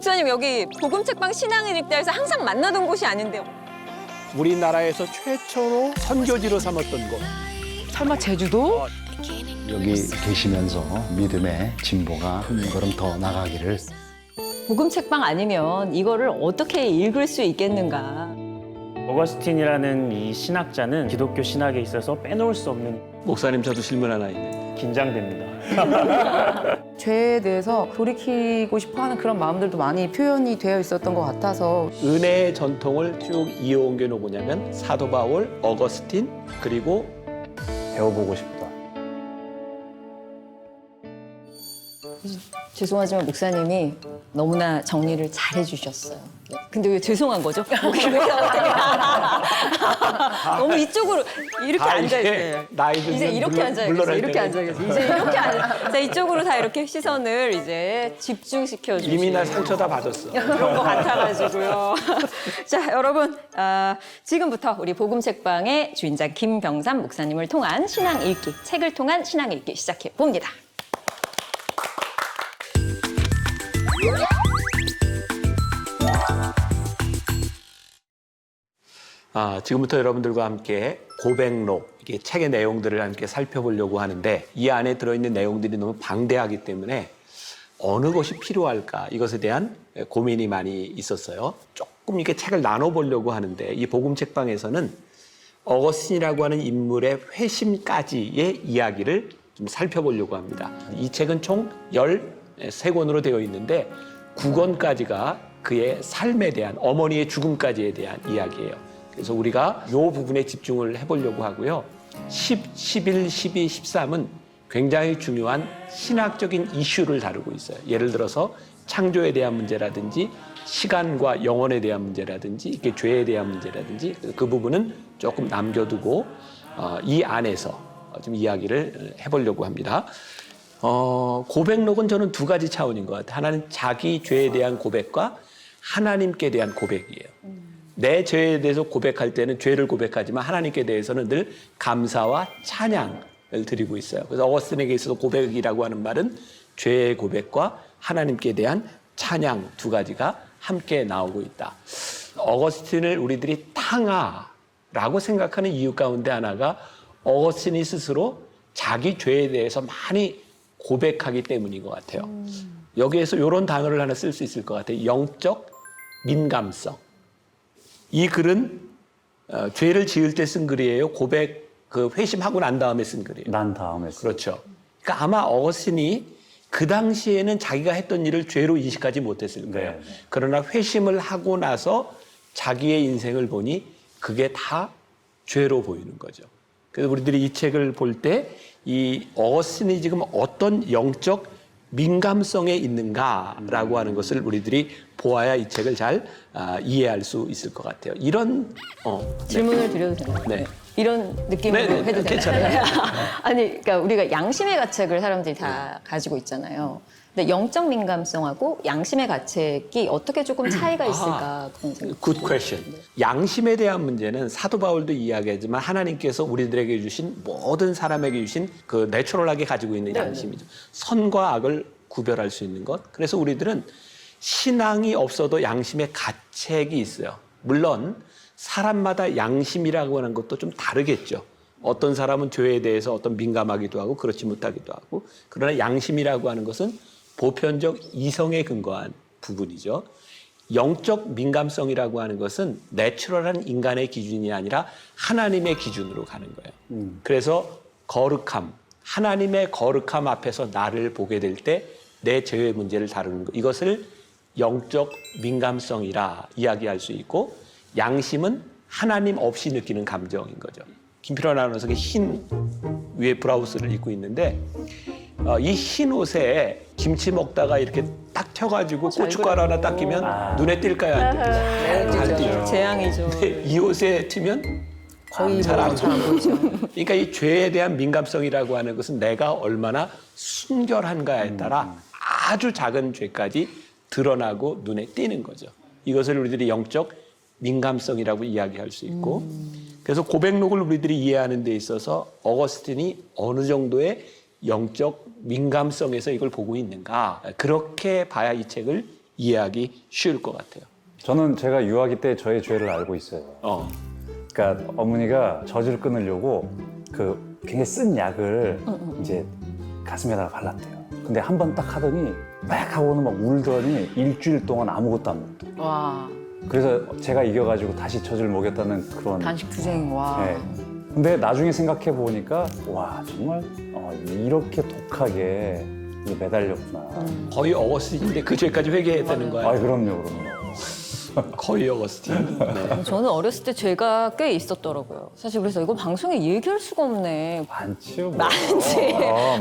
목사님 여기 복음책방 신앙일기에서 항상 만나던 곳이 아닌데요. 우리나라에서 최초로 선교지로 삼았던 곳. 설마 제주도? 여기 계시면서 믿음의 진보가 한 걸음 더 나가기를. 복음책방 아니면 이거를 어떻게 읽을 수 있겠는가. 어거스틴이라는 이 신학자는 기독교 신학에 있어서 빼놓을 수 없는 목사님 저도 질문 하나 있는데. 긴장됩니다. 죄에 대해서 돌이키고 싶어하는 그런 마음들도 많이 표현이 되어 있었던 것 같아서 은혜의 전통을 쭉 이어온 게 누구냐면 사도 바울, 어거스틴, 그리고 배워보고 싶다. 죄송하지만 목사님이 너무나 정리를 잘 해주셨어요. 근데 왜 죄송한 거죠? 너무 이쪽으로 이렇게 앉아있어요. 나이 들면 이제 이렇게 앉아야겠어요. 이렇게 앉아야겠어요. 이제 이렇게 앉아. 자, 이쪽으로 다 이렇게 시선을 이제 집중시켜 주시고. 이미 나 상처 다 받았어. 그런 것 같아가지고요. 자, 여러분 지금부터 우리 복음책방의 주인장 김병삼 목사님을 통한 신앙 읽기, 책을 통한 신앙 읽기 시작해 봅니다. 지금부터 여러분들과 함께 고백록, 이게 책의 내용들을 함께 살펴보려고 하는데 이 안에 들어있는 내용들이 너무 방대하기 때문에 어느 것이 필요할까 이것에 대한 고민이 많이 있었어요. 조금 이렇게 책을 나눠보려고 하는데 이 복음책방에서는 어거스틴이라고 하는 인물의 회심까지의 이야기를 좀 살펴보려고 합니다. 이 책은 총 13권으로 되어 있는데 9권까지가 그의 삶에 대한, 어머니의 죽음까지에 대한 이야기예요. 그래서 우리가 이 부분에 집중을 해보려고 하고요. 10, 11, 12, 13은 굉장히 중요한 신학적인 이슈를 다루고 있어요. 예를 들어서 창조에 대한 문제라든지 시간과 영혼에 대한 문제라든지 이렇게 죄에 대한 문제라든지 그 부분은 조금 남겨두고 이 안에서 좀 이야기를 해보려고 합니다. 고백록은 저는 두 가지 차원인 것 같아요. 하나는 자기 죄에 대한 고백과 하나님께 대한 고백이에요. 내 죄에 대해서 고백할 때는 죄를 고백하지만 하나님께 대해서는 늘 감사와 찬양을 드리고 있어요. 그래서 어거스틴에게 있어서 고백이라고 하는 말은 죄의 고백과 하나님께 대한 찬양 두 가지가 함께 나오고 있다. 어거스틴을 우리들이 탕아라고 생각하는 이유 가운데 하나가 어거스틴이 스스로 자기 죄에 대해서 많이 고백하기 때문인 것 같아요. 여기에서 이런 단어를 하나 쓸 수 있을 것 같아요. 영적 민감성. 이 글은 죄를 지을 때 쓴 글이에요. 회심하고 난 다음에 쓴 글이에요. 난 다음에 그렇죠. 그러니까 아마 어거스틴이 그 당시에는 자기가 했던 일을 죄로 인식하지 못했을 거예요. 네. 그러나 회심을 하고 나서 자기의 인생을 보니 그게 다 죄로 보이는 거죠. 그래서 우리들이 이 책을 볼 때 이 어거스틴이 지금 어떤 영적 민감성에 있는가라고 하는 것을 우리들이 보아야 이 책을 잘 이해할 수 있을 것 같아요. 이런 질문을 드려도 되나요? 네. 이런 느낌으로 네, 해도 되나요? 괜찮아요. 아니, 그러니까 우리가 양심의 가책을 사람들이 다 가지고 있잖아요. 근데 영적 민감성하고 양심의 가책이 어떻게 조금 차이가 있을까 그런 생각. Good question. 양심에 대한 문제는 사도 바울도 이야기하지만 하나님께서 우리들에게 주신 모든 사람에게 주신 그 내추럴하게 가지고 있는 양심이죠. 선과 악을 구별할 수 있는 것. 그래서 우리들은 신앙이 없어도 양심의 가책이 있어요. 물론 사람마다 양심이라고 하는 것도 좀 다르겠죠. 어떤 사람은 죄에 대해서 어떤 민감하기도 하고 그렇지 못하기도 하고. 그러나 양심이라고 하는 것은 보편적 이성에 근거한 부분이죠. 영적 민감성이라고 하는 것은 내추럴한 인간의 기준이 아니라 하나님의 기준으로 가는 거예요. 그래서 거룩함, 하나님의 거룩함 앞에서 나를 보게 될 때 내 죄의 문제를 다루는 것, 이것을 영적 민감성이라 이야기할 수 있고, 양심은 하나님 없이 느끼는 감정인 거죠. 김필원 아나운서가 흰 위에 브라우스를 입고 있는데 이 흰 옷에 김치 먹다가 이렇게 딱 튀어가지고 고춧가루 하나 딱 끼면 눈에 띌까요? 안 띌까요? 잘 띄죠. 재앙이죠. 근데 이 옷에 튀면 거의 잘 안 잘 안 보이죠. 그러니까 이 죄에 대한 민감성이라고 하는 것은 내가 얼마나 순결한가에 따라 아주 작은 죄까지 드러나고 눈에 띄는 거죠. 이것을 우리들이 영적 민감성이라고 이야기할 수 있고, 그래서 고백록을 우리들이 이해하는 데 있어서 어거스틴이 어느 정도의 영적 민감성에서 이걸 보고 있는가, 그렇게 봐야 이 책을 이해하기 쉬울 것 같아요. 저는 제가 유아기 때 저의 죄를 알고 있어요. 그러니까 어머니가 젖을 끊으려고 그 굉장히 쓴 약을 이제 가슴에다가 발랐대요. 근데 한 번 딱 하더니 막 하고는 막 울더니 일주일 동안 아무것도 안 먹더라고요. 와, 그래서 제가 이겨가지고 다시 젖을 먹였다는 그런. 단식 투쟁, 와. 네. 근데 나중에 생각해 보니까 와 정말 이렇게 독하게 매달렸구나. 거의 어거스틴인데 그 죄까지 회개했다는 거야. 아 그럼요. 거의 어거스틴. 네. 저는 어렸을 때 죄가 꽤 있었더라고요. 사실 그래서 이거 방송에 얘기할 수가 없네. 많지요. 뭐. 많지.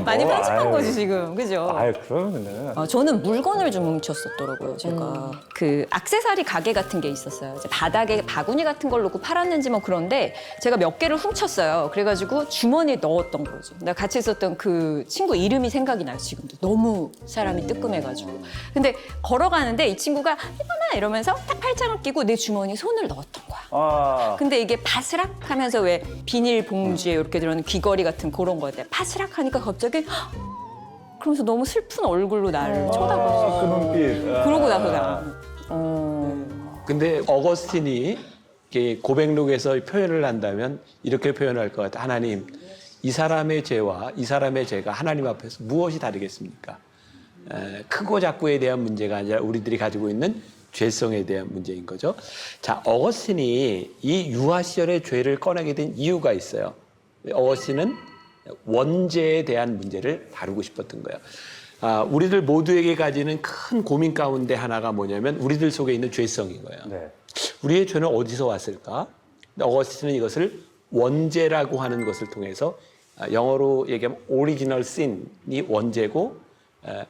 많이 뭐, 편집한 아유. 거지 지금, 그죠? 아유 그러면 저는 물건을 좀 훔쳤었더라고요, 제가. 그 액세서리 가게 같은 게 있었어요. 이제 바닥에 바구니 같은 걸 놓고 팔았는지 뭐 그런데 제가 몇 개를 훔쳤어요. 그래가지고 주머니에 넣었던 거지. 내가 같이 있었던 그 친구 이름이 생각이 나요, 지금도. 너무 사람이 뜨끔해가지고. 근데 걸어가는데 이 친구가 이거나 이러면서 딱 팔짱을 끼고 내 주머니에 손을 넣었던 거야. 아 근데 이게 파스락 하면서 왜 비닐 봉지에 이렇게 들어있는 귀걸이 같은 그런 거였대. 파스락 하니까 갑자기 헉! 그러면서 너무 슬픈 얼굴로 나를 쳐다봤어. 그 눈빛. 그러고 나서 나. 근데 어거스틴이 이렇게 고백록에서 표현을 한다면 이렇게 표현할 것 같아요. 하나님, 이 사람의 죄와 이 사람의 죄가 하나님 앞에서 무엇이 다르겠습니까? 크고 작고에 대한 문제가 아니라 우리들이 가지고 있는 죄성에 대한 문제인 거죠. 자, 어거스틴이 이 유아 시절의 죄를 꺼내게 된 이유가 있어요. 어거스틴은 원죄에 대한 문제를 다루고 싶었던 거예요. 우리들 모두에게 가지는 큰 고민 가운데 하나가 뭐냐면 우리들 속에 있는 죄성인 거예요. 네. 우리의 죄는 어디서 왔을까? 어거스틴은 이것을 원죄라고 하는 것을 통해서 영어로 얘기하면 original sin이 원죄고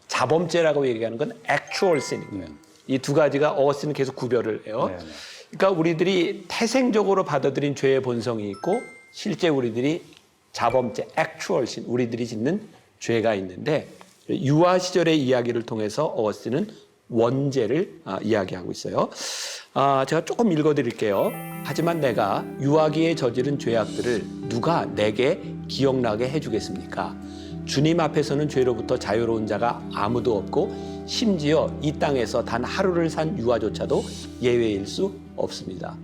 자범죄라고 얘기하는 건 actual sin인 거예요. 이 두 가지가 어거스틴은 계속 구별을 해요. 네. 그러니까 우리들이 태생적으로 받아들인 죄의 본성이 있고 실제 우리들이 자범죄, actual sin, 우리들이 짓는 죄가 있는데 유아 시절의 이야기를 통해서 어거스틴은 원죄를 이야기하고 있어요. 제가 조금 읽어드릴게요. 하지만 내가 유아기에 저지른 죄악들을 누가 내게 기억나게 해주겠습니까? 주님 앞에서는 죄로부터 자유로운 자가 아무도 없고 심지어 이 땅에서 단 하루를 산 유아조차도 예외일 수 없습니다.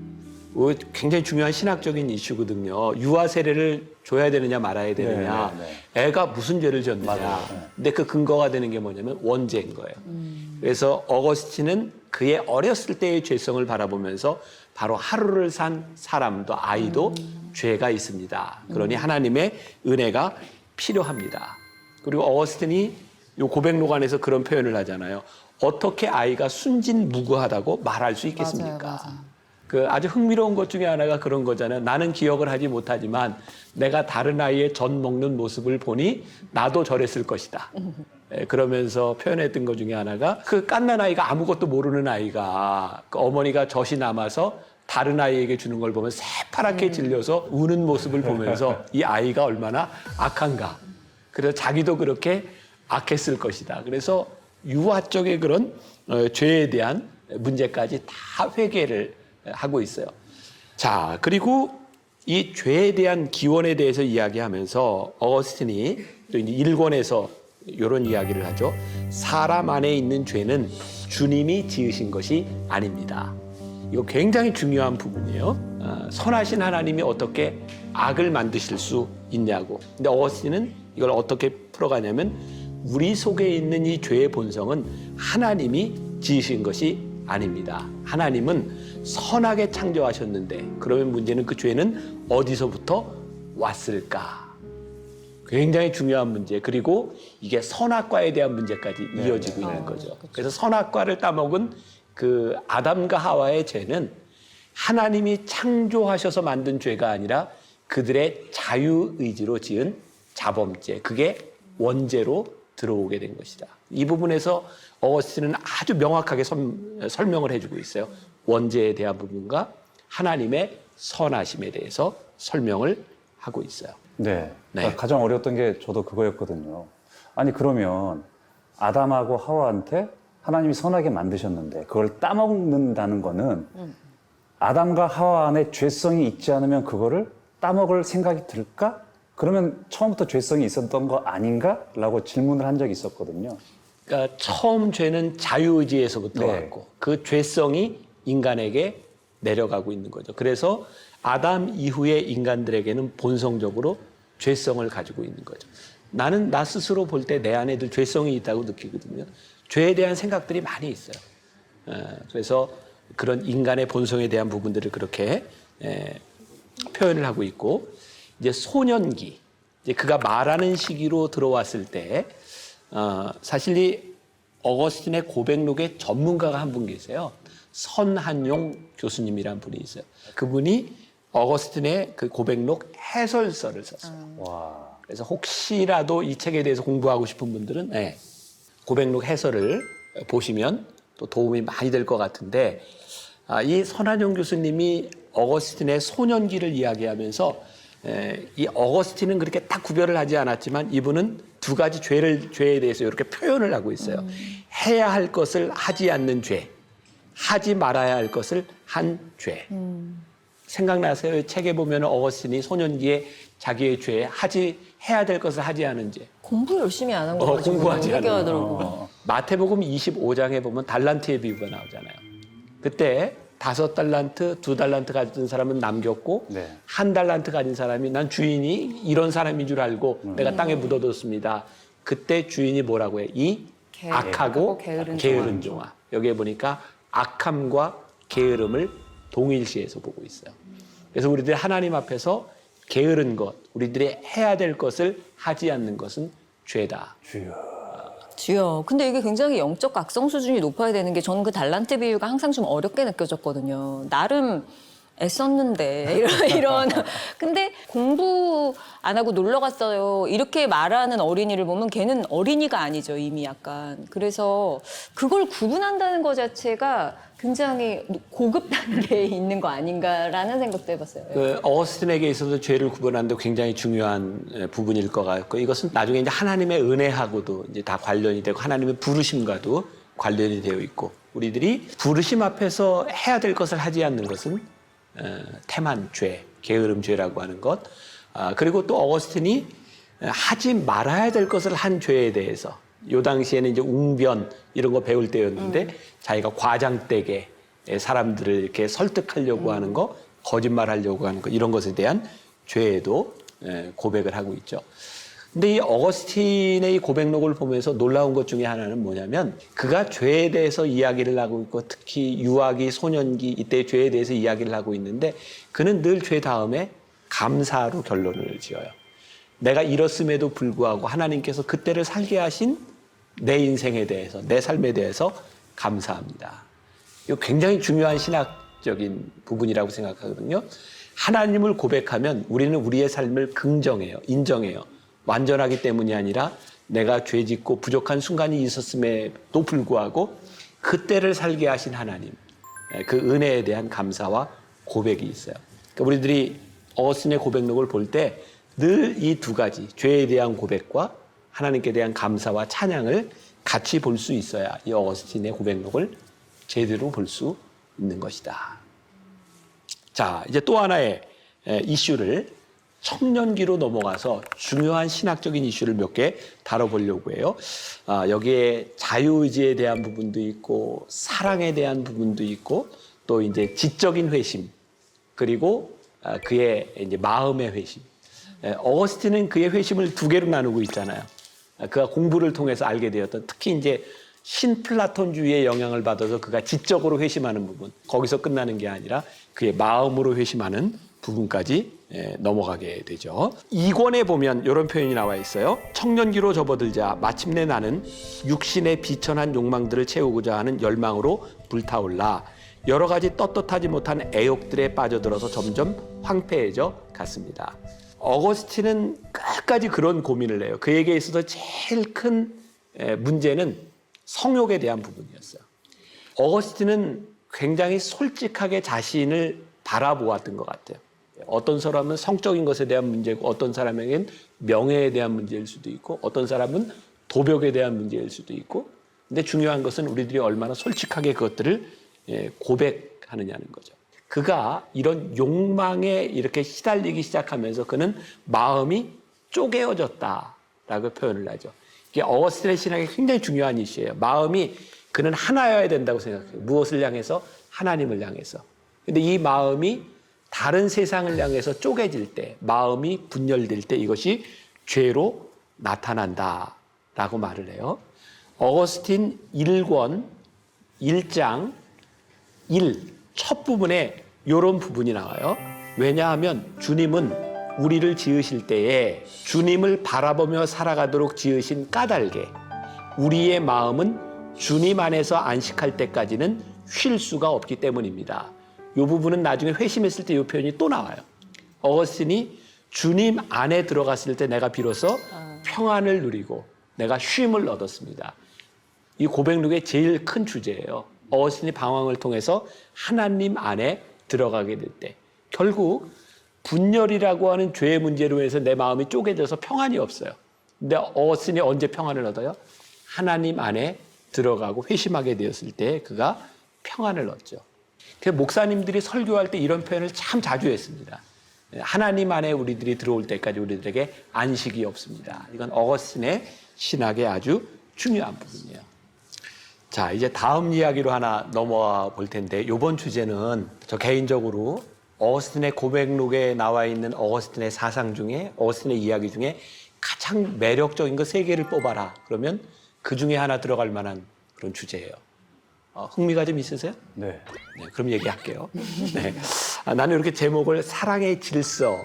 굉장히 중요한 신학적인 이슈거든요. 유아 세례를 줘야 되느냐 말아야 되느냐. 애가 무슨 죄를 졌느냐. 근데 그 근거가 되는 게 뭐냐면 원죄인 거예요. 그래서 어거스틴은 그의 어렸을 때의 죄성을 바라보면서 바로 하루를 산 사람도 아이도 죄가 있습니다. 그러니 하나님의 은혜가 필요합니다. 그리고 어거스틴이 이 고백록 안에서 그런 표현을 하잖아요. 어떻게 아이가 순진무구하다고 말할 수 있겠습니까? 맞아요. 그 아주 흥미로운 것 중에 하나가 그런 거잖아요. 나는 기억을 하지 못하지만 내가 다른 아이의 젖 먹는 모습을 보니 나도 저랬을 것이다. 그러면서 표현했던 것 중에 하나가 그 갓난 아이가 아무것도 모르는 아이가 그 어머니가 젖이 남아서 다른 아이에게 주는 걸 보면 새파랗게 질려서 우는 모습을 보면서 이 아이가 얼마나 악한가. 그래서 자기도 그렇게 악했을 것이다. 그래서 유아 쪽의 그런 죄에 대한 문제까지 다 회개를 하고 있어요. 자, 그리고 이 죄에 대한 기원에 대해서 이야기하면서 어거스틴이 또 이제 1권에서 이런 이야기를 하죠. 사람 안에 있는 죄는 주님이 지으신 것이 아닙니다. 이거 굉장히 중요한 부분이에요. 선하신 하나님이 어떻게 악을 만드실 수 있냐고. 근데 어거스틴은 이걸 어떻게 풀어가냐면 우리 속에 있는 이 죄의 본성은 하나님이 지으신 것이 아닙니다. 하나님은 선하게 창조하셨는데 그러면 문제는 그 죄는 어디서부터 왔을까? 굉장히 중요한 문제. 그리고 이게 선악과에 대한 문제까지 이어지고 있는 거죠. 그래서 선악과를 따먹은 그 아담과 하와의 죄는 하나님이 창조하셔서 만든 죄가 아니라 그들의 자유의지로 지은 자범죄. 그게 원죄로 들어오게 된 것이다. 이 부분에서 어거스틴은 아주 명확하게 설명을 해주고 있어요. 원죄에 대한 부분과 하나님의 선하심에 대해서 설명을 하고 있어요. 네. 네. 가장 어려웠던 게 저도 그거였거든요. 아니 그러면 아담하고 하와한테 하나님이 선하게 만드셨는데 그걸 따먹는다는 거는 아담과 하와 안에 죄성이 있지 않으면 그거를 따먹을 생각이 들까? 그러면 처음부터 죄성이 있었던 거 아닌가? 라고 질문을 한 적이 있었거든요. 그러니까 처음 죄는 자유의지에서부터 네. 왔고 그 죄성이 인간에게 내려가고 있는 거죠. 그래서 아담 이후의 인간들에게는 본성적으로 죄성을 가지고 있는 거죠. 나는 나 스스로 볼 때 내 안에 늘 죄성이 있다고 느끼거든요. 죄에 대한 생각들이 많이 있어요. 그래서 그런 인간의 본성에 대한 부분들을 그렇게 표현을 하고 있고, 이제 소년기, 이제 그가 말하는 시기로 들어왔을 때, 사실 이 어거스틴의 고백록의 전문가가 한 분 계세요. 선한용 교수님이라는 분이 있어요. 그분이 어거스틴의 그 고백록 해설서를 썼어요. 와. 그래서 혹시라도 이 책에 대해서 공부하고 싶은 분들은 고백록 해설을 보시면 또 도움이 많이 될 것 같은데, 이 선한용 교수님이 어거스틴의 소년기를 이야기하면서 이 어거스틴은 그렇게 딱 구별을 하지 않았지만 이분은 두 가지 죄에 대해서 이렇게 표현을 하고 있어요. 해야 할 것을 하지 않는 죄, 하지 말아야 할 것을 한 죄. 생각나세요? 책에 보면 어거스틴이 소년기에 자기의 죄, 해야 될 것을 하지 않은 죄. 공부 열심히 안 한 거 가지고 공부하지 않은 얘기하더라고요. 마태복음 25장에 보면 달란트의 비유가 나오잖아요. 그때 5달란트, 2달란트 가진 사람은 남겼고 네. 1달란트 가진 사람이 난 주인이 이런 사람인 줄 알고 내가 땅에 묻어뒀습니다. 그때 주인이 뭐라고 해? 이 악하고 게으른 종아. 여기에 보니까 악함과 게으름을 동일시해서 보고 있어요. 그래서 우리들이 하나님 앞에서 게으른 것, 우리들이 해야 될 것을 하지 않는 것은 죄다. 주여. 근데 이게 굉장히 영적 각성 수준이 높아야 되는 게 저는 그 달란트 비유가 항상 좀 어렵게 느껴졌거든요. 나름 애썼는데 이런 근데 공부 안 하고 놀러 갔어요. 이렇게 말하는 어린이를 보면 걔는 어린이가 아니죠. 이미 약간. 그래서 그걸 구분한다는 것 자체가 굉장히 고급 단계에 있는 거 아닌가라는 생각도 해봤어요. 그 어거스틴에게 있어서 죄를 구분하는데 굉장히 중요한 부분일 것 같고, 이것은 나중에 이제 하나님의 은혜하고도 이제 다 관련이 되고 하나님의 부르심과도 관련이 되어 있고, 우리들이 부르심 앞에서 해야 될 것을 하지 않는 것은 태만 죄, 게으름 죄라고 하는 것. 그리고 또 어거스틴이 하지 말아야 될 것을 한 죄에 대해서, 요 당시에는 이제 웅변 이런 거 배울 때였는데 자기가 과장되게 사람들을 이렇게 설득하려고 하는 거, 거짓말하려고 하는 거, 이런 것에 대한 죄에도 고백을 하고 있죠. 근데 이 어거스틴의 이 고백록을 보면서 놀라운 것 중에 하나는 뭐냐면, 그가 죄에 대해서 이야기를 하고 있고 특히 유아기, 소년기 이때 죄에 대해서 이야기를 하고 있는데, 그는 늘 죄 다음에 감사로 결론을 지어요. 내가 이렇음에도 불구하고 하나님께서 그때를 살게 하신 내 인생에 대해서, 내 삶에 대해서 감사합니다. 이거 굉장히 중요한 신학적인 부분이라고 생각하거든요. 하나님을 고백하면 우리는 우리의 삶을 긍정해요. 인정해요. 완전하기 때문이 아니라 내가 죄짓고 부족한 순간이 있었음에도 불구하고 그때를 살게 하신 하나님, 그 은혜에 대한 감사와 고백이 있어요. 그러니까 우리들이 어거스틴의 고백록을 볼 때 늘 이 두 가지, 죄에 대한 고백과 하나님께 대한 감사와 찬양을 같이 볼 수 있어야 이 어거스틴의 고백록을 제대로 볼 수 있는 것이다. 자, 이제 또 하나의 이슈를, 청년기로 넘어가서 중요한 신학적인 이슈를 몇 개 다뤄보려고 해요. 여기에 자유의지에 대한 부분도 있고, 사랑에 대한 부분도 있고, 또 이제 지적인 회심, 그리고 그의 이제 마음의 회심. 어거스틴은 그의 회심을 두 개로 나누고 있잖아요. 그가 공부를 통해서 알게 되었던, 특히 이제 신플라톤주의의 영향을 받아서 그가 지적으로 회심하는 부분, 거기서 끝나는 게 아니라 그의 마음으로 회심하는 부분까지 넘어가게 되죠. 2권에 보면 이런 표현이 나와 있어요. 청년기로 접어들자 마침내 나는 육신의 비천한 욕망들을 채우고자 하는 열망으로 불타올라 여러 가지 떳떳하지 못한 애욕들에 빠져들어서 점점 황폐해져 갔습니다. 어거스틴은 끝까지 그런 고민을 해요. 그에게 있어서 제일 큰 문제는 성욕에 대한 부분이었어요. 어거스틴은 굉장히 솔직하게 자신을 바라보았던 것 같아요. 어떤 사람은 성적인 것에 대한 문제고, 어떤 사람에겐 명예에 대한 문제일 수도 있고, 어떤 사람은 도벽에 대한 문제일 수도 있고, 근데 중요한 것은 우리들이 얼마나 솔직하게 그것들을 고백하느냐는 거죠. 그가 이런 욕망에 이렇게 시달리기 시작하면서 그는 마음이 쪼개어졌다라고 표현을 하죠. 이게 어거스틴의 신앙이 굉장히 중요한 이슈예요. 마음이 그는 하나여야 된다고 생각해요. 무엇을 향해서? 하나님을 향해서. 근데 이 마음이 다른 세상을 향해서 쪼개질 때, 마음이 분열될 때 이것이 죄로 나타난다라고 말을 해요. 어거스틴 1권 1장 1 첫 부분에 이런 부분이 나와요. 왜냐하면 주님은 우리를 지으실 때에 주님을 바라보며 살아가도록 지으신 까닭에 우리의 마음은 주님 안에서 안식할 때까지는 쉴 수가 없기 때문입니다. 이 부분은 나중에 회심했을 때 이 표현이 또 나와요. 어거스틴이 주님 안에 들어갔을 때 내가 비로소 평안을 누리고 내가 쉼을 얻었습니다. 이 고백록의 제일 큰 주제예요. 어거스틴이 방황을 통해서 하나님 안에 들어가게 될 때 결국 분열이라고 하는 죄의 문제로 해서 내 마음이 쪼개져서 평안이 없어요. 근데 어거스틴이 언제 평안을 얻어요? 하나님 안에 들어가고 회심하게 되었을 때 그가 평안을 얻죠. 그래서 목사님들이 설교할 때 이런 표현을 참 자주 했습니다. 하나님 안에 우리들이 들어올 때까지 우리들에게 안식이 없습니다. 이건 어거스틴의 신학의 아주 중요한 부분이에요. 자, 이제 다음 이야기로 하나 넘어와 볼 텐데 이번 주제는 저 개인적으로 어거스틴의 고백록에 나와 있는 어거스틴의 사상 중에 어거스틴의 이야기 중에 가장 매력적인 거 3개를 뽑아라. 그러면 그 중에 하나 들어갈 만한 그런 주제예요. 흥미가 좀 있으세요? 네. 네, 그럼 얘기할게요. 네. 나는 이렇게 제목을 사랑의 질서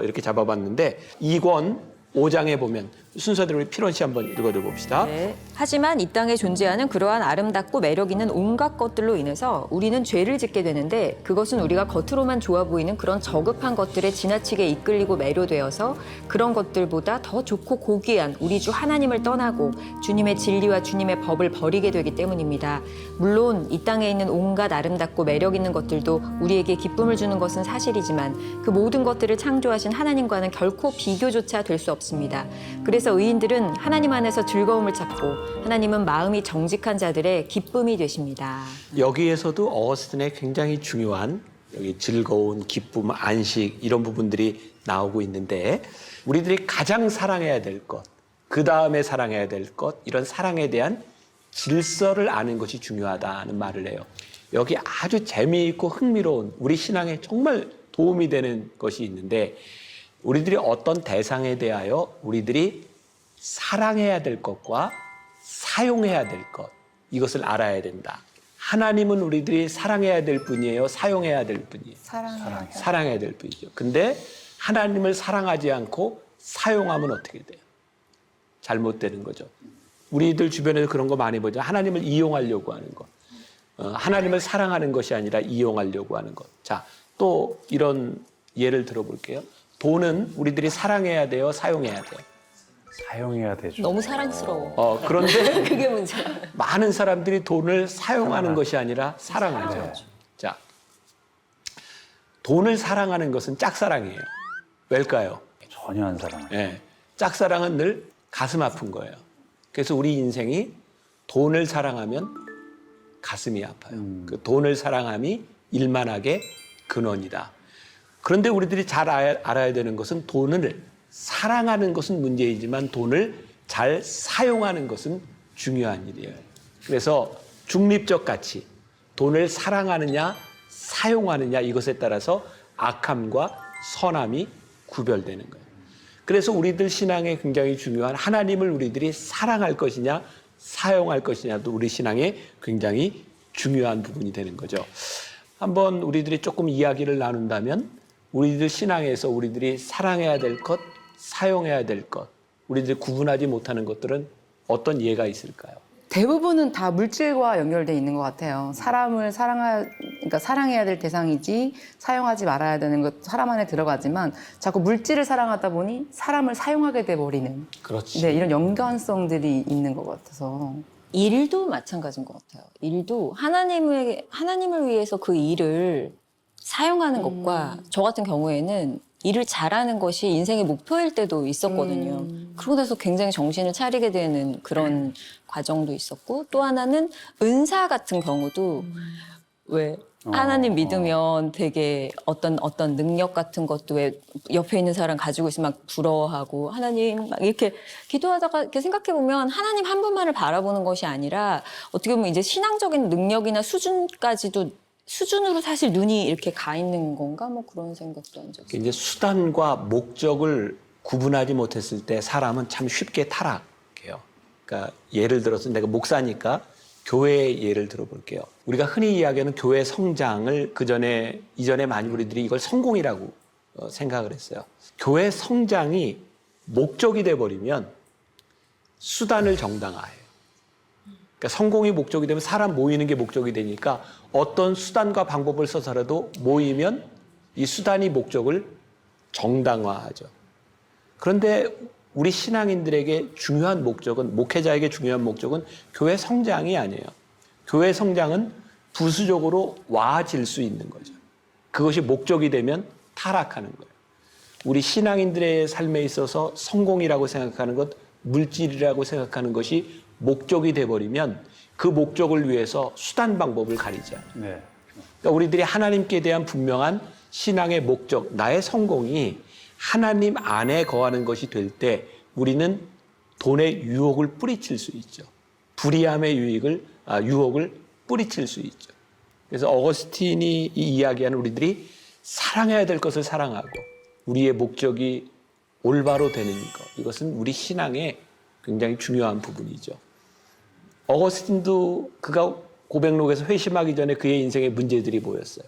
이렇게 잡아봤는데 2권 5장에 보면 순서대로 우리 피론 씨 한번 읽어줘 봅시다. 네. 하지만 이 땅에 존재하는 그러한 아름답고 매력 있는 온갖 것들로 인해서 우리는 죄를 짓게 되는데 그것은 우리가 겉으로만 좋아 보이는 그런 저급한 것들에 지나치게 이끌리고 매료되어서 그런 것들보다 더 좋고 고귀한 우리 주 하나님을 떠나고 주님의 진리와 주님의 법을 버리게 되기 때문입니다. 물론 이 땅에 있는 온갖 아름답고 매력 있는 것들도 우리에게 기쁨을 주는 것은 사실이지만 그 모든 것들을 창조하신 하나님과는 결코 비교조차 될 수 없습니다. 그래서 의인들은 하나님 안에서 즐거움을 찾고 하나님은 마음이 정직한 자들의 기쁨이 되십니다. 여기에서도 어거스틴의 굉장히 중요한 여기 즐거운 기쁨, 안식 이런 부분들이 나오고 있는데 우리들이 가장 사랑해야 될 것, 그 다음에 사랑해야 될 것, 이런 사랑에 대한 질서를 아는 것이 중요하다는 말을 해요. 여기 아주 재미있고 흥미로운 우리 신앙에 정말 도움이 되는 것이 있는데 우리들이 어떤 대상에 대하여 우리들이 사랑해야 될 것과 사용해야 될 것, 이것을 알아야 된다. 하나님은 우리들이 사랑해야 될 분이에요? 사용해야 될 분이에요? 사랑해야 될 분이죠. 근데 하나님을 사랑하지 않고 사용하면 어떻게 돼요? 잘못되는 거죠. 우리들 주변에서 그런 거 많이 보죠. 하나님을 이용하려고 하는 것. 하나님을 사랑하는 것이 아니라 이용하려고 하는 것. 자, 또 이런 예를 들어볼게요. 돈은 우리들이 사랑해야 돼요? 사용해야 돼요? 사용해야 되죠. 너무 사랑스러워. 그런데 그게 문제야. 많은 사람들이 돈을 사용하는 것이 아니라 사랑하죠. 네. 자, 돈을 사랑하는 것은 짝사랑이에요. 왜일까요? 전혀 안 사랑해요. 예, 짝사랑은 늘 가슴 아픈 거예요. 그래서 우리 인생이 돈을 사랑하면 가슴이 아파요. 그 돈을 사랑함이 일만하게 근원이다. 그런데 우리들이 잘 알아야 되는 것은 돈을 사랑하는 것은 문제이지만 돈을 잘 사용하는 것은 중요한 일이에요. 그래서 중립적 가치, 돈을 사랑하느냐 사용하느냐 이것에 따라서 악함과 선함이 구별되는 거예요. 그래서 우리들 신앙에 굉장히 중요한 하나님을 우리들이 사랑할 것이냐 사용할 것이냐도 우리 신앙에 굉장히 중요한 부분이 되는 거죠. 한번 우리들이 조금 이야기를 나눈다면 우리들 신앙에서 우리들이 사랑해야 될 것, 사용해야 될 것, 우리들이 구분하지 못하는 것들은 어떤 예가 있을까요? 대부분은 다 물질과 연결돼 있는 것 같아요. 사람을 그러니까 사랑해야 될 대상이지 사용하지 말아야 되는 것 사람 안에 들어가지만 자꾸 물질을 사랑하다 보니 사람을 사용하게 돼 버리는. 그렇지. 네, 이런 연관성들이 있는 것 같아서. 일도 마찬가지인 것 같아요. 일도 하나님을 위해서 그 일을 사용하는 것과 저 같은 경우에는 일을 잘하는 것이 인생의 목표일 때도 있었거든요. 그러고 나서 굉장히 정신을 차리게 되는 그런 과정도 있었고 또 하나는 은사 같은 경우도 왜 하나님 믿으면 되게 어떤 능력 같은 것도 왜 옆에 있는 사람 가지고 있으면 막 부러워하고 하나님 막 이렇게 기도하다가 이렇게 생각해 보면 하나님 한 분만을 바라보는 것이 아니라 어떻게 보면 이제 신앙적인 능력이나 수준으로 사실 눈이 이렇게 가 있는 건가 뭐 그런 생각도 한 적 있어요. 이제 수단과 목적을 구분하지 못했을 때 사람은 참 쉽게 타락해요. 그러니까 예를 들어서 내가 목사니까 교회의 예를 들어볼게요. 우리가 흔히 이야기하는 교회 성장을 이전에 많이 우리들이 이걸 성공이라고 생각을 했어요. 교회 성장이 목적이 돼버리면 수단을 정당화해요. 그러니까 성공이 목적이 되면 사람 모이는 게 목적이 되니까 어떤 수단과 방법을 써서라도 모이면 이 수단이 목적을 정당화하죠. 그런데 우리 신앙인들에게 중요한 목적은, 목회자에게 중요한 목적은 교회 성장이 아니에요. 교회 성장은 부수적으로 와질 수 있는 거죠. 그것이 목적이 되면 타락하는 거예요. 우리 신앙인들의 삶에 있어서 성공이라고 생각하는 것, 물질이라고 생각하는 것이 목적이 돼버리면 그 목적을 위해서 수단 방법을 가리지 않아요. 네. 그러니까 우리들이 하나님께 대한 분명한 신앙의 목적, 나의 성공이 하나님 안에 거하는 것이 될 때 우리는 돈의 유혹을 뿌리칠 수 있죠. 불의함의 유혹을 뿌리칠 수 있죠. 그래서 어거스틴이 이 이야기하는 우리들이 사랑해야 될 것을 사랑하고 우리의 목적이 올바로 되는 것, 이것은 우리 신앙의 굉장히 중요한 부분이죠. 어거스틴도 그가 고백록에서 회심하기 전에 그의 인생의 문제들이 뭐였어요?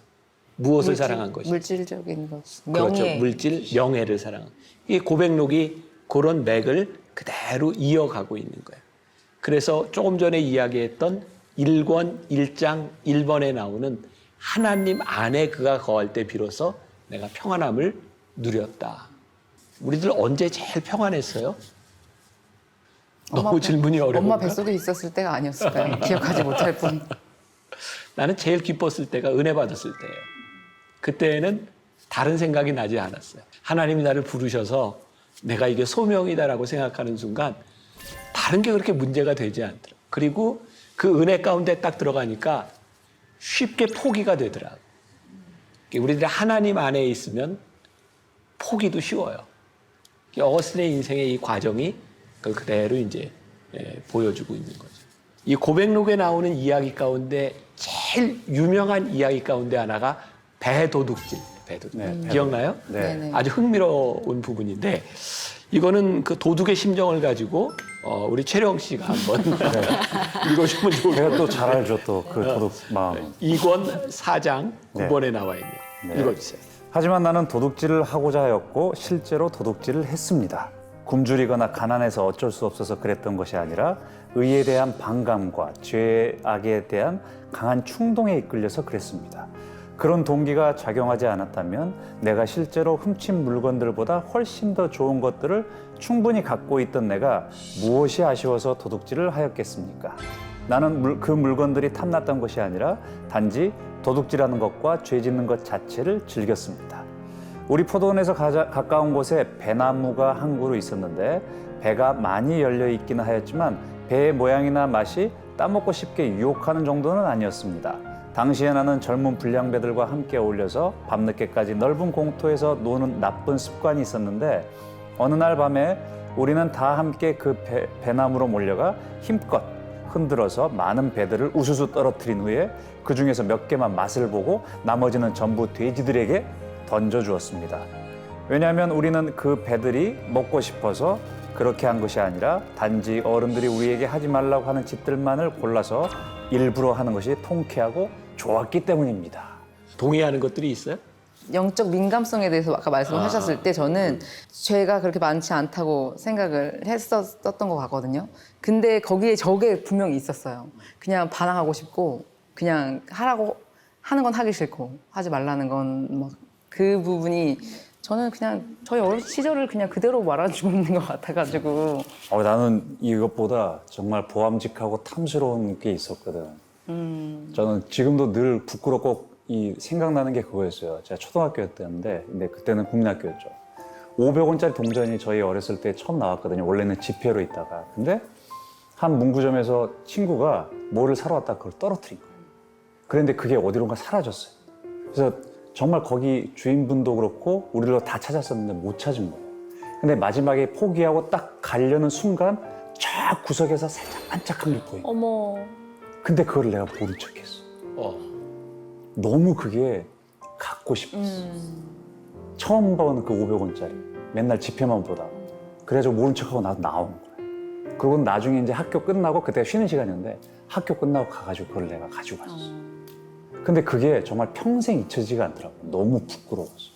무엇을 사랑한 것이죠? 물질적인 것. 그렇죠. 명예. 물질, 명예를 사랑한. 이 고백록이 그런 맥을 그대로 이어가고 있는 거예요. 그래서 조금 전에 이야기했던 1권 1장 1번에 나오는 하나님 안에 그가 거할 때 비로소 내가 평안함을 누렸다. 우리들 언제 제일 평안했어요? 너무 질문이 어려운가? 엄마 뱃속에 있었을 때가 아니었을까요? 기억하지 못할 뿐. 나는 제일 기뻤을 때가 은혜 받았을 때예요. 그때는 다른 생각이 나지 않았어요. 하나님이 나를 부르셔서 내가 이게 소명이다라고 생각하는 순간 다른 게 그렇게 문제가 되지 않더라고요. 그리고 그 은혜 가운데 딱 들어가니까 쉽게 포기가 되더라고요. 우리들이 하나님 안에 있으면 포기도 쉬워요. 어거스틴의 인생의 이 과정이 그걸 그대로 이제 보여주고 있는 거죠. 이 고백록에 나오는 이야기 가운데 제일 유명한 이야기 가운데 하나가 배도둑질. 네, 기억나요? 네. 네네. 아주 흥미로운 부분인데 이거는 그 도둑의 심정을 가지고 우리 최령 씨가 한번 읽어주면 좋을 것 제가 같아요. 또 잘 알죠, 또 그 도둑 마음. 2권 4장 9번에 나와 있네요. 네. 읽어주세요. 하지만 나는 도둑질을 하고자 하였고 실제로 도둑질을 했습니다. 굶주리거나 가난해서 어쩔 수 없어서 그랬던 것이 아니라 의에 대한 반감과 죄악에 대한 강한 충동에 이끌려서 그랬습니다. 그런 동기가 작용하지 않았다면 내가 실제로 훔친 물건들보다 훨씬 더 좋은 것들을 충분히 갖고 있던 내가 무엇이 아쉬워서 도둑질을 하였겠습니까? 나는 그 물건들이 탐났던 것이 아니라 단지 도둑질하는 것과 죄 짓는 것 자체를 즐겼습니다. 우리 포도원에서 가까운 곳에 배나무가 한 그루 있었는데 배가 많이 열려 있기는 하였지만 배의 모양이나 맛이 따먹고 쉽게 유혹하는 정도는 아니었습니다. 당시에 나는 젊은 불량배들과 함께 어울려서 밤늦게까지 넓은 공터에서 노는 나쁜 습관이 있었는데 어느 날 밤에 우리는 다 함께 그 배나무로 몰려가 힘껏 흔들어서 많은 배들을 우수수 떨어뜨린 후에 그 중에서 몇 개만 맛을 보고 나머지는 전부 돼지들에게 던져주었습니다. 왜냐하면 우리는 그 배들이 먹고 싶어서 그렇게 한 것이 아니라 단지 어른들이 우리에게 하지 말라고 하는 짓들만을 골라서 일부러 하는 것이 통쾌하고 좋았기 때문입니다. 동의하는 것들이 있어요? 영적 민감성에 대해서 아까 말씀하셨을 때 저는 죄가 그렇게 많지 않다고 생각을 했었던 것 같거든요. 근데 거기에 저게 분명히 있었어요. 그냥 반항하고 싶고 그냥 하라고 하는 건 하기 싫고 하지 말라는 건 막 그 부분이 저는 그냥 저희 어린 시절을 그냥 그대로 말아주고 있는 것 같아가지고 나는 이것보다 정말 보암직하고 탐스러운 게 있었거든. 저는 지금도 늘 부끄럽고 생각나는 게 그거였어요. 제가 초등학교 때였는데 근데 그때는 국민학교였죠. 500원짜리 동전이 저희 어렸을 때 처음 나왔거든요. 원래는 지폐로 있다가. 근데 한 문구점에서 친구가 뭐를 사러 왔다 그걸 떨어뜨린 거예요. 그런데 그게 어디론가 사라졌어요. 그래서 정말 거기 주인분도 그렇고 우리도 다 찾았었는데 못 찾은 거예요. 근데 마지막에 포기하고 딱 가려는 순간 쫙 구석에서 살짝 반짝한 게 보여요. 어머. 근데 그걸 내가 모른 척했어. 너무 그게 갖고 싶었어. 처음 본 그 500원짜리. 맨날 지폐만 보다가. 그래가지고 모른 척하고 나도 나온 거야. 그리고 나중에 이제 학교 끝나고, 그때 쉬는 시간이었는데 학교 끝나고 가가지고 그걸 내가 가지고 갔어. 근데 그게 정말 평생 잊혀지지가 않더라고. 너무 부끄러워서.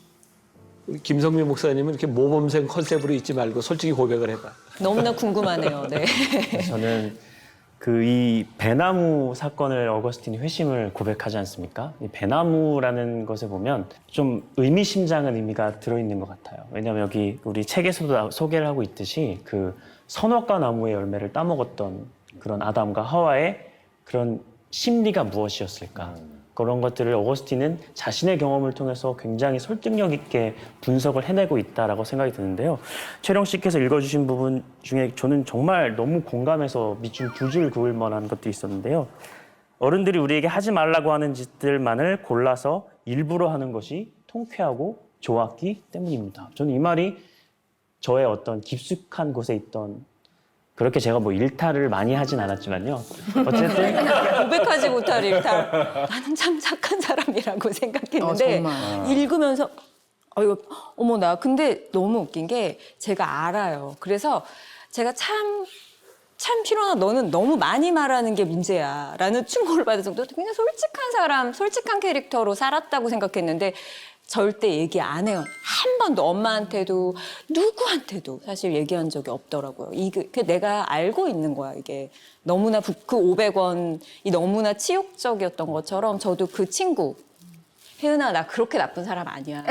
우리 김성민 목사님은 이렇게 모범생 컨셉으로 있지 말고 솔직히 고백을 해봐. 너무나 궁금하네요. 네. 저는 그 이 배나무 사건을 어거스틴이 회심을 고백하지 않습니까? 이 배나무라는 것에 보면 좀 의미심장한 의미가 들어있는 것 같아요. 왜냐하면 여기 우리 책에서도 소개를 하고 있듯이 그 선악과 나무의 열매를 따먹었던 그런 아담과 하와의 그런 심리가 무엇이었을까? 그런 것들을 어거스틴은 자신의 경험을 통해서 굉장히 설득력 있게 분석을 해내고 있다라고 생각이 드는데요. 최령 씨께서 읽어주신 부분 중에 저는 정말 너무 공감해서 밑줄 두 줄 그을 만한 것도 있었는데요. 어른들이 우리에게 하지 말라고 하는 짓들만을 골라서 일부러 하는 것이 통쾌하고 좋았기 때문입니다. 저는 이 말이 저의 어떤 깊숙한 곳에 있던, 그렇게 제가 뭐 일탈을 많이 하진 않았지만요. 어쨌든 고백하지 못할 일탈. 나는 참 착한 사람이라고 생각했는데 정말. 읽으면서 이거 어머나. 근데 너무 웃긴 게 제가 알아요. 그래서 제가 참 필요하나, 너는 너무 많이 말하는 게 문제야 라는 충고를 받을 정도로 굉장히 솔직한 사람, 솔직한 캐릭터로 살았다고 생각했는데 절대 얘기 안 해요. 한 번도 엄마한테도 누구한테도 사실 얘기한 적이 없더라고요. 이게 내가 알고 있는 거야. 이게 너무나 그 500원이 너무나 치욕적이었던 것처럼 저도 그 친구 혜은아, 나 그렇게 나쁜 사람 아니야.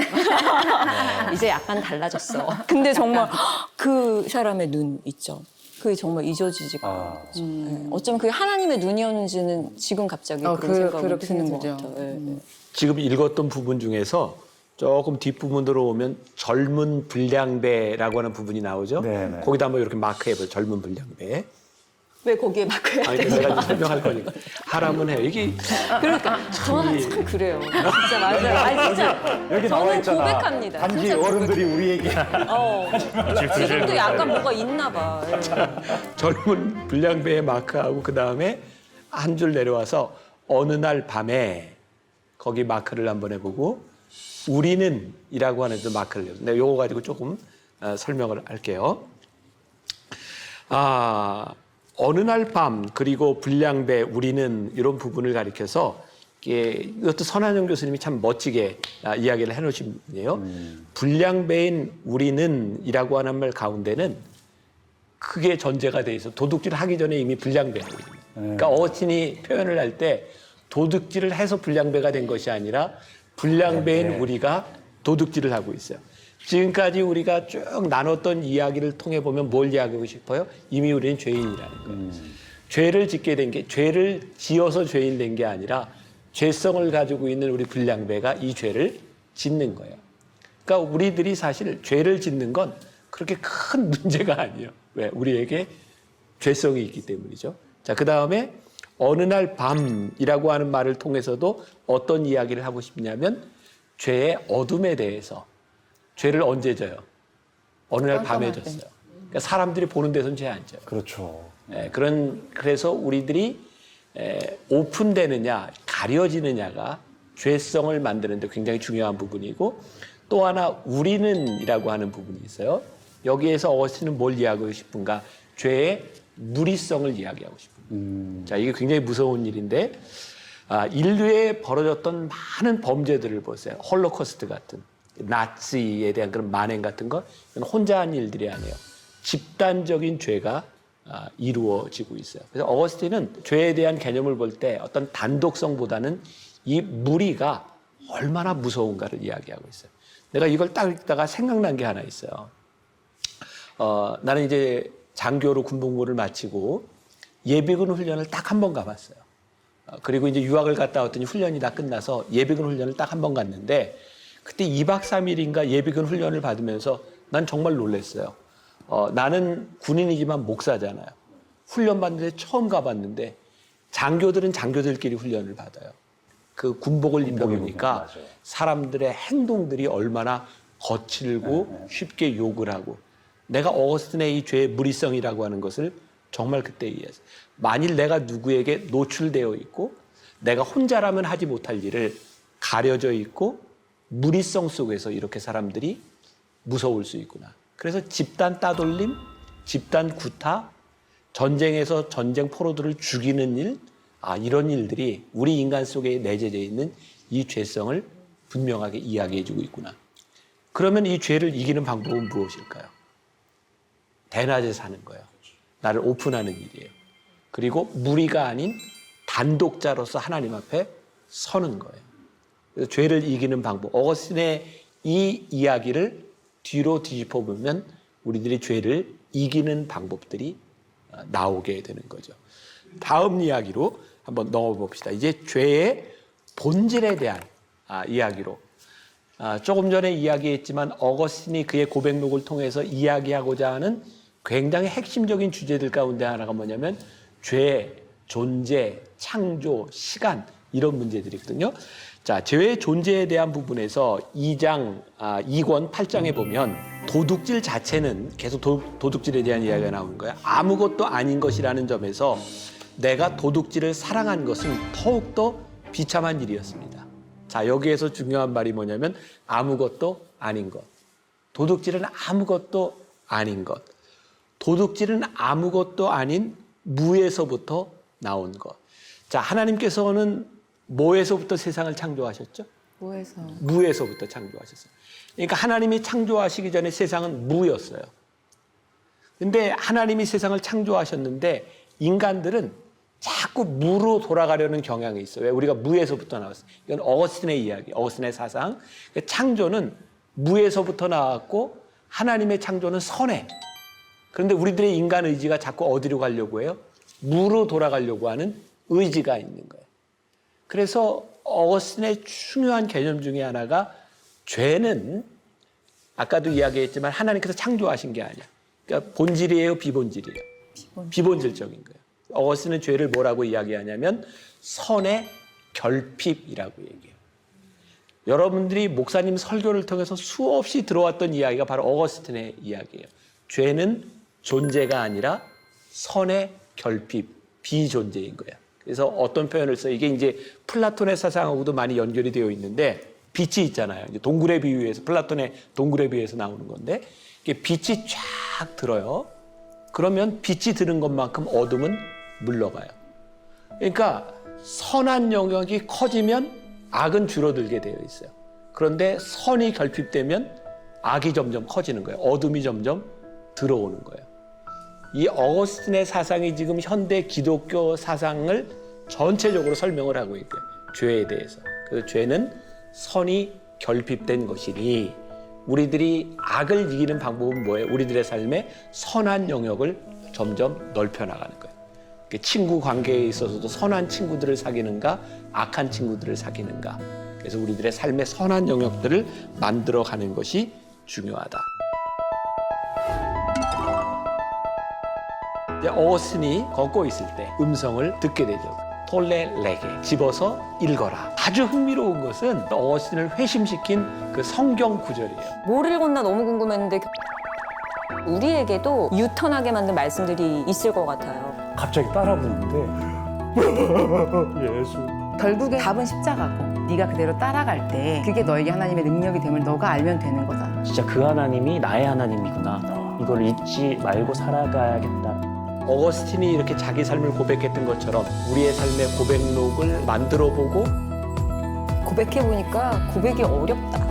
이제 약간 달라졌어. 근데 정말 그 사람의 눈 있죠. 그게 정말 잊어지지가 않죠. 어쩌면 그게 하나님의 눈이었는지는 지금 갑자기 그런 생각이 그렇게 드는 것 생각되죠. 같아요. 예. 지금 읽었던 부분 중에서 조금 뒷부분으로 오면 젊은 불량배라고 하는 부분이 나오죠. 네네. 거기다 한번 이렇게 마크해봐요. 젊은 불량배. 왜 거기에 마크해야 아니, 되죠? 내가 이제 설명할 거니까. 하라면 해요. 이게 그러니까 저는 참 그래요. 진짜 맞아요. 아니 진짜 여기 나와 저는 있잖아. 고백합니다. 단지 진짜 어른들이 우리에게. 지금도 약간 뭐가 있나 봐. 예. 젊은 불량배에 마크하고 그 다음에 한 줄 내려와서 어느 날 밤에 거기 마크를 한번 해보고 우리는 이라고 하는 마크를 해요. 내가 요거 가지고 조금 설명을 할게요. 어느 날 밤 그리고 불량배 우리는 이런 부분을 가리켜서 이것도 선한영 교수님이 참 멋지게 이야기를 해놓으신 분이에요. 불량배인 우리는 이라고 하는 말 가운데는 크게 전제가 돼 있어. 도둑질 하기 전에 이미 불량배야. 그러니까 어거스틴이 표현을 할 때 도둑질을 해서 불량배가 된 것이 아니라 불량배인 우리가 도둑질을 하고 있어요. 지금까지 우리가 쭉 나눴던 이야기를 통해 보면 뭘 이야기하고 싶어요? 이미 우리는 죄인이라는 거예요. 죄를 짓게 된 게, 죄를 지어서 죄인 된 게 아니라 죄성을 가지고 있는 우리 불량배가 이 죄를 짓는 거예요. 그러니까 우리들이 사실 죄를 짓는 건 그렇게 큰 문제가 아니에요. 왜? 우리에게 죄성이 있기 때문이죠. 자, 그 다음에 어느 날 밤이라고 하는 말을 통해서도 어떤 이야기를 하고 싶냐면 죄의 어둠에 대해서. 죄를 언제 져요? 어느 날 밤에 졌어요. 그러니까 사람들이 보는 데서는 죄 안 져요. 그렇죠. 그래서 우리들이 오픈되느냐, 가려지느냐가 죄성을 만드는데 굉장히 중요한 부분이고, 또 하나 우리는이라고 하는 부분이 있어요. 여기에서 어거스틴은 뭘 이야기하고 싶은가? 죄의 무리성을 이야기하고 싶은 거예요. 자, 이게 굉장히 무서운 일인데, 인류에 벌어졌던 많은 범죄들을 보세요. 홀로코스트 같은, 나치에 대한 그런 만행 같은 거, 이건 혼자 한 일들이 아니에요. 집단적인 죄가 이루어지고 있어요. 그래서 어거스틴은 죄에 대한 개념을 볼 때 어떤 단독성보다는 이 무리가 얼마나 무서운가를 이야기하고 있어요. 내가 이걸 딱 읽다가 생각난 게 하나 있어요. 나는 이제 장교로 군복무를 마치고 예비군 훈련을 딱 한 번 가봤어요. 그리고 이제 유학을 갔다 왔더니 훈련이 다 끝나서 예비군 훈련을 딱 한 번 갔는데 그때 2박 3일인가 예비군 훈련을 받으면서 난 정말 놀랐어요. 나는 군인이지만 목사잖아요. 훈련 받는데 처음 가봤는데 장교들은 장교들끼리 훈련을 받아요. 그 군복을 입다 군복이 보니까 맞아요. 사람들의 행동들이 얼마나 거칠고 쉽게 욕을 하고 내가 어거스틴의 이 죄의 무리성이라고 하는 것을 정말 그때 이해했어요. 만일 내가 누구에게 노출되어 있고 내가 혼자라면 하지 못할 일을 가려져 있고 무리성 속에서 이렇게 사람들이 무서울 수 있구나. 그래서 집단 따돌림, 집단 구타, 전쟁에서 전쟁 포로들을 죽이는 일, 이런 일들이 우리 인간 속에 내재되어 있는 이 죄성을 분명하게 이야기해주고 있구나. 그러면 이 죄를 이기는 방법은 무엇일까요? 대낮에 사는 거예요. 나를 오픈하는 일이에요. 그리고 무리가 아닌 단독자로서 하나님 앞에 서는 거예요. 그래서 죄를 이기는 방법. 어거스틴의 이 이야기를 뒤로 뒤집어 보면 우리들이 죄를 이기는 방법들이 나오게 되는 거죠. 다음 이야기로 한번 넘어봅시다. 이제 죄의 본질에 대한 이야기로. 조금 전에 이야기했지만 어거스틴이 그의 고백록을 통해서 이야기하고자 하는 굉장히 핵심적인 주제들 가운데 하나가 뭐냐면 죄, 존재, 창조, 시간 이런 문제들이거든요. 자, 죄의 존재에 대한 부분에서 2장, 2권 8장에 보면 도둑질 자체는 계속 도둑질에 대한 이야기가 나오는 거예요. 아무것도 아닌 것이라는 점에서 내가 도둑질을 사랑한 것은 더욱더 비참한 일이었습니다. 자, 여기에서 중요한 말이 뭐냐면 아무것도 아닌 것. 도둑질은 아무것도 아닌 것. 도둑질은 아무것도 아닌 무에서부터 나온 것. 자, 하나님께서는 뭐에서부터 세상을 창조하셨죠? 뭐해서? 무에서부터 창조하셨어요. 그러니까 하나님이 창조하시기 전에 세상은 무였어요. 근데 하나님이 세상을 창조하셨는데 인간들은 자꾸 무로 돌아가려는 경향이 있어요. 왜? 우리가 무에서부터 나왔어요. 이건 어거스틴의 이야기, 어거스틴의 사상. 창조는 무에서부터 나왔고 하나님의 창조는 선해. 그런데 우리들의 인간 의지가 자꾸 어디로 가려고 해요? 무로 돌아가려고 하는 의지가 있는 거예요. 그래서 어거스틴의 중요한 개념 중에 하나가 죄는 아까도 이야기했지만 하나님께서 창조하신 게 아니야. 그러니까 본질이에요, 비본질이에요? 비본질적인 거예요. 어거스틴은 죄를 뭐라고 이야기하냐면 선의 결핍이라고 얘기해요. 여러분들이 목사님 설교를 통해서 수없이 들어왔던 이야기가 바로 어거스틴의 이야기예요. 죄는 존재가 아니라 선의 결핍, 비존재인 거예요. 그래서 어떤 표현을 써요? 이게 이제 플라톤의 사상하고도 많이 연결이 되어 있는데 빛이 있잖아요. 이제 동굴의 비유에서 플라톤의 동굴의 비유에서 나오는 건데 이게 빛이 쫙 들어요. 그러면 빛이 드는 것만큼 어둠은 물러가요. 그러니까 선한 영역이 커지면 악은 줄어들게 되어 있어요. 그런데 선이 결핍되면 악이 점점 커지는 거예요. 어둠이 점점 들어오는 거예요. 이 어거스틴의 사상이 지금 현대 기독교 사상을 전체적으로 설명을 하고 있고요. 죄에 대해서. 그래서 죄는 선이 결핍된 것이니 우리들이 악을 이기는 방법은 뭐예요? 우리들의 삶에 선한 영역을 점점 넓혀 나가는 거예요. 친구 관계에 있어서도 선한 친구들을 사귀는가, 악한 친구들을 사귀는가. 그래서 우리들의 삶의 선한 영역들을 만들어가는 것이 중요하다. 어거스틴이 걷고 있을 때 음성을 듣게 되죠. 톨레 레게, 집어서 읽어라. 아주 흥미로운 것은 어거스틴을 회심시킨 그 성경 구절이에요. 뭘 읽었나 너무 궁금했는데 우리에게도 유턴하게 만든 말씀들이 있을 것 같아요. 갑자기 따라 부르는데 예수. 결국에 답은 십자가고 네가 그대로 따라갈 때 그게 너에게 하나님의 능력이 됨을 너가 알면 되는 거다. 진짜 그 하나님이 나의 하나님이구나. 이걸 잊지 말고 살아가야겠다. 어거스틴이 이렇게 자기 삶을 고백했던 것처럼 우리의 삶의 고백록을 만들어 보고 고백해보니까 고백이 어렵다.